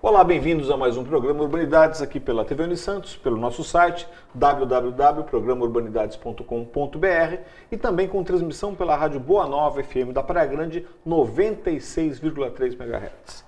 Olá, bem-vindos a mais um programa Urbanidades aqui pela TV Unisantos, pelo nosso site www.programaurbanidades.com.br e também com transmissão pela Rádio Boa Nova FM da Praia Grande 96,3 MHz.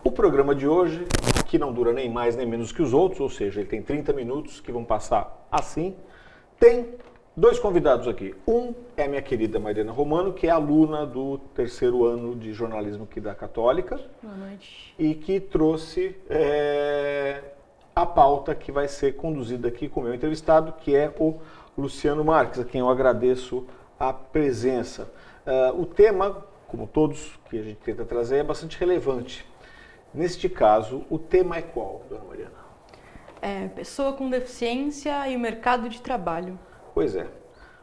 O programa de hoje, que não dura nem mais nem menos que os outros, ou seja, ele tem 30 minutos que vão passar assim, tem dois convidados aqui. Um é a minha querida Mariana Romano, que é aluna do terceiro ano de jornalismo aqui da Católica. Boa noite. E que trouxe a pauta que vai ser conduzida aqui com o meu entrevistado, que é o Luciano Marques, a quem eu agradeço a presença. O tema, como todos que a gente tenta trazer, é bastante relevante. Neste caso, o tema é qual, dona Mariana? Pessoa com deficiência e o mercado de trabalho. Pois é.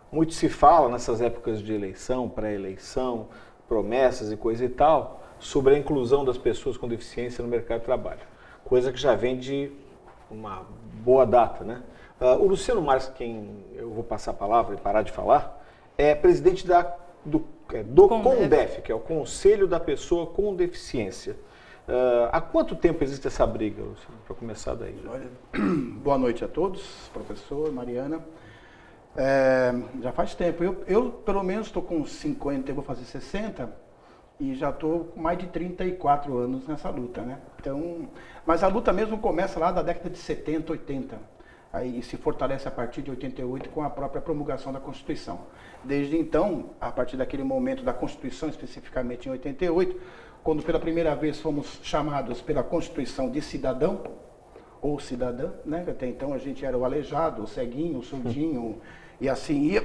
Muito se fala nessas épocas de eleição, pré-eleição, promessas e coisa e tal, sobre a inclusão das pessoas com deficiência no mercado de trabalho. Coisa que já vem de uma boa data, né? O Luciano Marques, quem eu vou passar a palavra e parar de falar, é presidente do CONDEF, que é o Conselho da Pessoa com Deficiência. Há quanto tempo existe essa briga, Luciano, para começar daí? Olha, boa noite a todos, professor, Mariana. Já faz tempo. Eu pelo menos estou com 50, eu vou fazer 60 e já estou com mais de 34 anos nessa luta, né? Então, mas a luta mesmo começa lá da década de 70, 80. Aí se fortalece a partir de 88 com a própria promulgação da Constituição. Desde então, a partir daquele momento da Constituição, especificamente em 88, quando pela primeira vez fomos chamados pela Constituição de cidadão ou cidadã, né? Até então a gente era o aleijado, o ceguinho, o surdinho, e assim ia.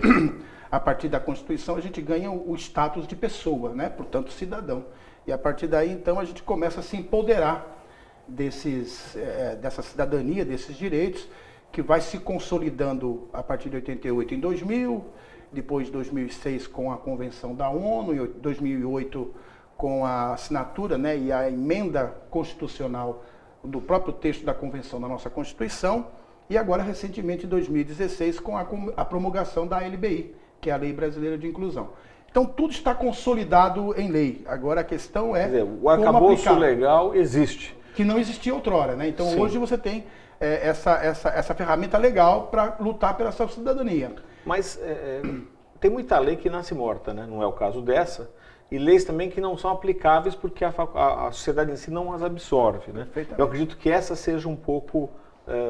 A partir da Constituição a gente ganha o status de pessoa, né? Portanto, cidadão. E a partir daí, então, a gente começa a se empoderar dessa cidadania, desses direitos, que vai se consolidando a partir de 88 em 2000, depois 2006 com a Convenção da ONU, em 2008 com a assinatura, né, e a emenda constitucional do próprio texto da Convenção da nossa Constituição, e agora, recentemente, em 2016, com a promulgação da LBI, que é a Lei Brasileira de Inclusão. Então, tudo está consolidado em lei. Agora, a questão é o arcabouço legal existe. Que não existia outrora, né? Então, Sim. Hoje você tem essa ferramenta legal para lutar pela sua cidadania. Mas tem muita lei que nasce morta, né? Não é o caso dessa. E leis também que não são aplicáveis porque a sociedade em si não as absorve, né? Eu acredito que essa seja um pouco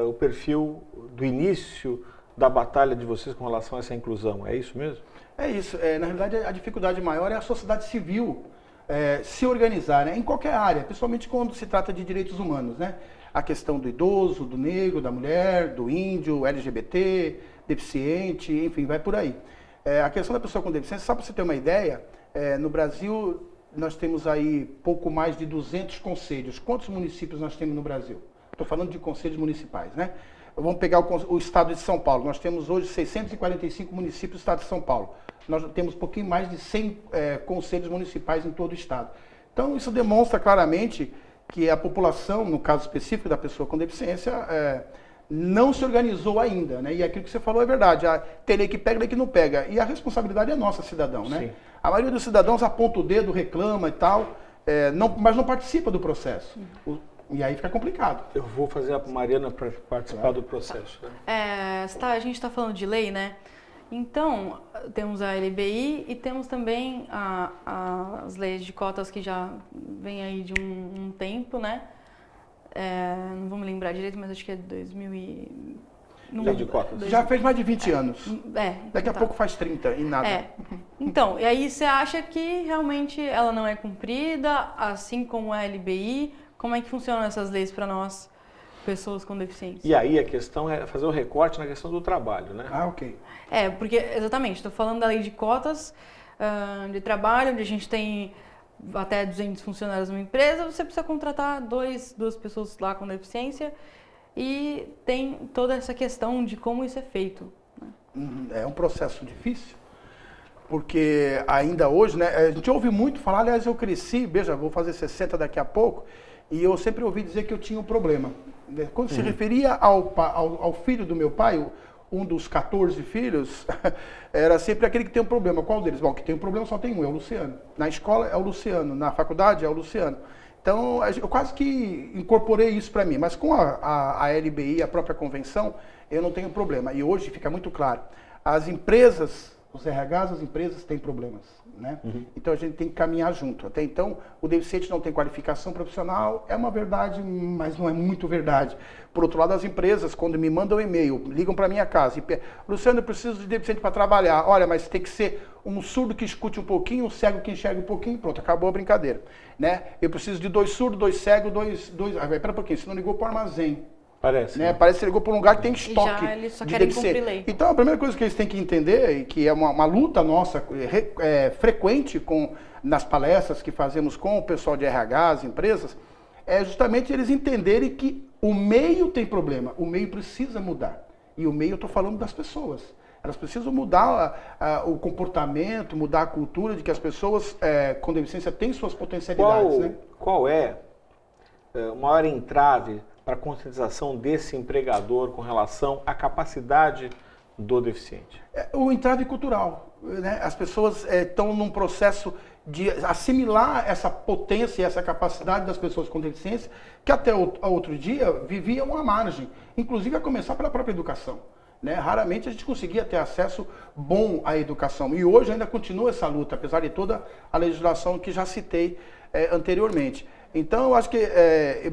o perfil do início da batalha de vocês com relação a essa inclusão. É isso mesmo? É isso. Na realidade, a dificuldade maior é a sociedade civil se organizar, né? Em qualquer área, principalmente quando se trata de direitos humanos, né? A questão do idoso, do negro, da mulher, do índio, LGBT, deficiente, enfim, vai por aí. A questão da pessoa com deficiência, só para você ter uma ideia, no Brasil nós temos aí pouco mais de 200 conselhos. Quantos municípios nós temos no Brasil? Estou falando de conselhos municipais, né? Vamos pegar o estado de São Paulo. Nós temos hoje 645 municípios do estado de São Paulo. Nós temos um pouquinho mais de 100 conselhos municipais em todo o estado. Então, isso demonstra claramente que a população, no caso específico da pessoa com deficiência, não se organizou ainda, né? E aquilo que você falou é verdade. Tem lei que pega, lei que não pega. E a responsabilidade é nossa, cidadão, né? Sim. A maioria dos cidadãos aponta o dedo, reclama e tal, mas não participa do processo. E aí fica complicado. Eu vou fazer a Mariana para participar do processo. Né? A gente está falando de lei, né? Então, temos a LBI e temos também as leis de cotas que já vem aí de um tempo, né? Não vou me lembrar direito, mas acho que é 2000 e... Lei de cotas. Já fez mais de 20 anos. Daqui a pouco faz 30 e nada. Então, e aí você acha que realmente ela não é cumprida, assim como a LBI? Como é que funcionam essas leis para nós, pessoas com deficiência? E aí a questão é fazer o recorte na questão do trabalho, né? Ok. Porque, exatamente, estou falando da lei de cotas de trabalho, onde a gente tem até 200 funcionários numa empresa, você precisa contratar duas pessoas lá com deficiência e tem toda essa questão de como isso é feito. Né? É um processo difícil, porque ainda hoje, né, a gente ouve muito falar, aliás, eu cresci, veja, vou fazer 60 daqui a pouco, e eu sempre ouvi dizer que eu tinha um problema. Quando se referia ao filho do meu pai, um dos 14 filhos, era sempre aquele que tem um problema. Qual deles? Bom, que tem um problema só tem um, é o Luciano. Na escola é o Luciano, na faculdade é o Luciano. Então, eu quase que incorporei isso para mim, mas com a LBI, a própria convenção, eu não tenho problema. E hoje fica muito claro, as empresas, os RHs, as empresas têm problemas, né? Então a gente tem que caminhar junto. Até então, o deficiente não tem qualificação profissional, é uma verdade, mas não é muito verdade. Por outro lado, as empresas, quando me mandam um e-mail, ligam para minha casa e pedem, Luciano, eu preciso de deficiente para trabalhar. Olha, mas tem que ser um surdo que escute um pouquinho, um cego que enxergue um pouquinho, pronto, acabou a brincadeira, né? Eu preciso de 2 surdos, 2 cegos, 2... Espera um pouquinho, você não ligou para o armazém. Parece. Né? Parece que ele ligou para um lugar que tem estoque já eles só de querem deficiente. cumprir lei. Então, a primeira coisa que eles têm que entender, e que é uma luta nossa frequente nas palestras que fazemos com o pessoal de RH, as empresas, é justamente eles entenderem que o meio tem problema, o meio precisa mudar. E o meio, eu estou falando das pessoas. Elas precisam mudar o comportamento, mudar a cultura de que as pessoas com deficiência têm suas potencialidades. Né? Qual é o maior entrave para a conscientização desse empregador com relação à capacidade do deficiente? O entrave cultural. Né? As pessoas estão num processo de assimilar essa potência e essa capacidade das pessoas com deficiência, que até outro dia viviam à margem, inclusive a começar pela própria educação. Né? Raramente a gente conseguia ter acesso bom à educação. E hoje ainda continua essa luta, apesar de toda a legislação que já citei anteriormente. Então, eu acho que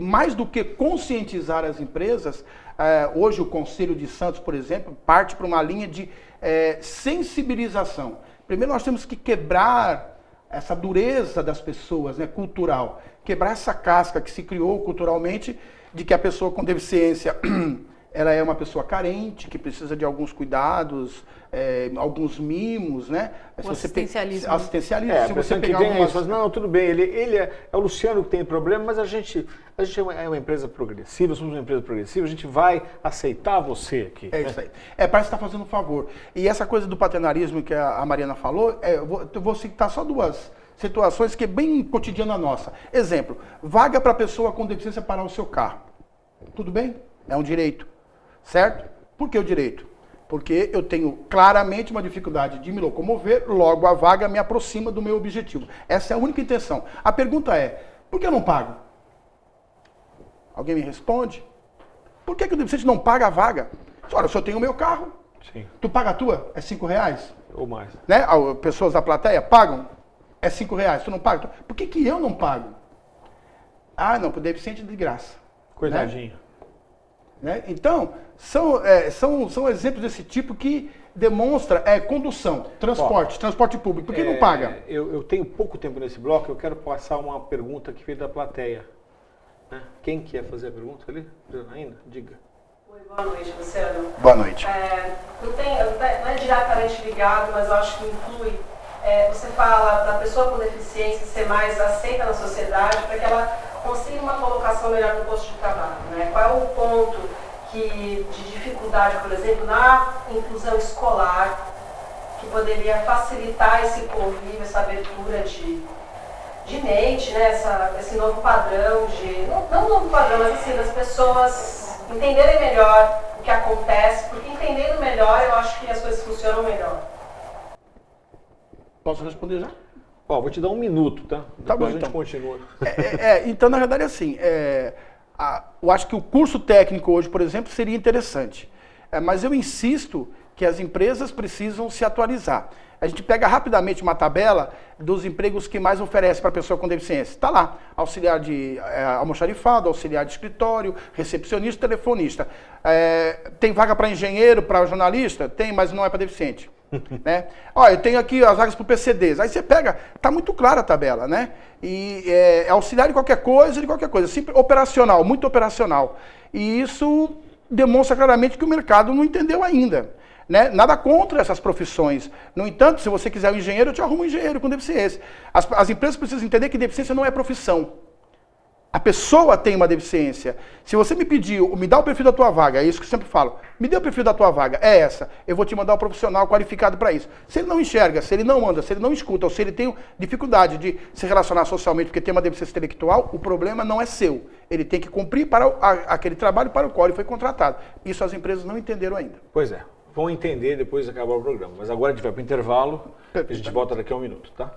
mais do que conscientizar as empresas, hoje o Conselho de Santos, por exemplo, parte para uma linha de sensibilização. Primeiro, nós temos que quebrar essa dureza das pessoas, né, cultural. Quebrar essa casca que se criou culturalmente de que a pessoa com deficiência ela é uma pessoa carente, que precisa de alguns cuidados, alguns mimos, né? O assistencialismo. Assistencialismo. Se você pegar algumas... Fala, não, tudo bem, ele é o Luciano que tem problema, mas a gente é uma empresa progressiva, somos uma empresa progressiva, a gente vai aceitar você aqui. É isso aí. Parece que está fazendo um favor. E essa coisa do paternarismo que a Mariana falou, eu vou citar só 2 situações que é bem cotidiana nossa. Exemplo, vaga para pessoa com deficiência parar o seu carro. Tudo bem? É um direito. Certo? Por que o direito? Porque eu tenho claramente uma dificuldade de me locomover, logo a vaga me aproxima do meu objetivo. Essa é a única intenção. A pergunta é, por que eu não pago? Alguém me responde? Por que o deficiente não paga a vaga? Olha, se eu tenho o meu carro, Sim. Tu paga a tua? É R$5? Ou mais. Né? Pessoas da plateia pagam? É R$5. Tu não paga? Por que eu não pago? Ah, não, para o deficiente é de graça. Coitadinho. Né? Então, são exemplos desse tipo que demonstra condução, transporte público. Por que não paga? Eu tenho pouco tempo nesse bloco, eu quero passar uma pergunta que veio da plateia. Né? Quem quer fazer a pergunta ali? Ainda? Diga. Oi, boa noite, Luciano. Boa noite. Não é diretamente ligado, mas eu acho que inclui. Você fala da pessoa com deficiência ser mais aceita na sociedade para que ela consiga uma colocação melhor no posto de trabalho. Né? Qual é o ponto de dificuldade, por exemplo, na inclusão escolar, que poderia facilitar esse convívio, essa abertura de mente, né? Esse novo padrão não novo padrão, mas assim, das pessoas entenderem melhor o que acontece, porque entendendo melhor eu acho que as coisas funcionam melhor. Posso responder já? Vou te dar 1 minuto, tá? Tá bom, a gente então. continua. Então, na verdade, assim, eu acho que o curso técnico hoje, por exemplo, seria interessante. Mas eu insisto que as empresas precisam se atualizar. A gente pega rapidamente uma tabela dos empregos que mais oferece para a pessoa com deficiência. Está lá, auxiliar de almoxarifado, auxiliar de escritório, recepcionista, telefonista. Tem vaga para engenheiro, para jornalista? Tem, mas não é para deficiente. Né? Eu tenho aqui as vagas para o PCDs. Aí você pega, está muito clara a tabela, né? E auxiliar de qualquer coisa, sempre operacional, muito operacional. E isso demonstra claramente que o mercado não entendeu ainda. Né? Nada contra essas profissões. No entanto, se você quiser um engenheiro, eu te arrumo um engenheiro com deficiência. As empresas precisam entender que deficiência não é profissão. A pessoa tem uma deficiência. Se você me pediu, me dá o perfil da tua vaga, é isso que eu sempre falo. Me dê o perfil da tua vaga, é essa. Eu vou te mandar um profissional qualificado para isso. Se ele não enxerga, se ele não anda, se ele não escuta, ou se ele tem dificuldade de se relacionar socialmente porque tem uma deficiência intelectual, o problema não é seu. Ele tem que cumprir para aquele trabalho para o qual ele foi contratado. Isso as empresas não entenderam ainda. Pois é. Vão entender depois de acabar o programa. Mas agora a gente vai para o intervalo e a gente volta daqui a 1 minuto, tá?